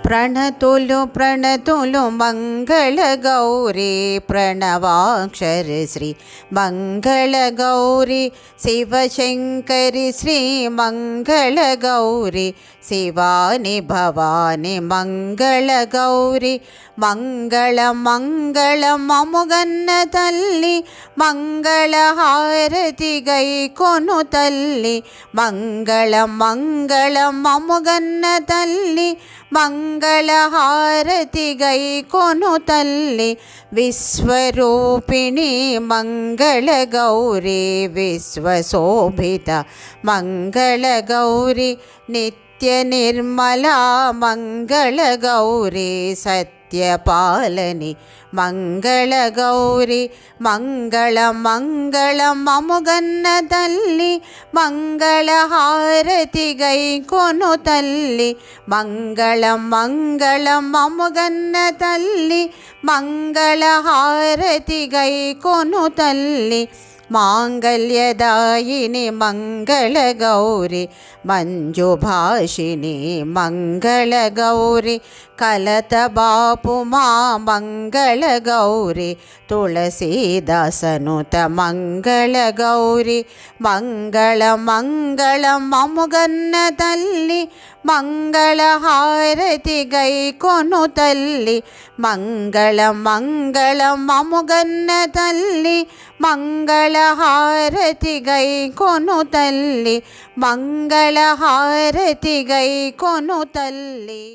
ప్రణతులు ప్రణతులు మంగళ గౌరీ ప్రణవాక్షరి శ్రీ మంగళ గౌరీ శివశంకరి శ్రీ మంగళ గౌరీ శివాని భవాని మంగళ గౌరీ మంగళ మంగళ మముగన్న తల్లి మంగళ హారతి గై కొను తల్లి మంగళ మంగళ మముగన్న తల్లి మంగళ హారతి గై కొను తల్లి విశ్వరూపిణి మంగళ గౌరీ విశ్వశోభిత మంగళ గౌరీ నిత్య నిర్మలా మంగళ గౌరీ సత్యపాలని మంగళ గౌరీ మంగళ మంగళ మముగన్న తల్లి మంగళ హారతి గై కొను తల్లి మంగళ మంగళ మముగన్న తల్లి మంగళ హారతి గై కొను తల్లి మాంగళ్యదాయిని మంగళ గౌరీ మంజుభాషిణి మంగళ గౌరీ కలత బాపు మా మంగళ గౌరీ తులసీదాసనుత మంగళ గౌరీ మంగళ మంగళ మముగన్న తల్లి మంగళ హారతి గై కొను తల్లి మంగళ మంగళ మముగన్న తల్లి మంగళ హారతి గై కొను తల్లి మంగళ హారతి గై కొను తల్లి.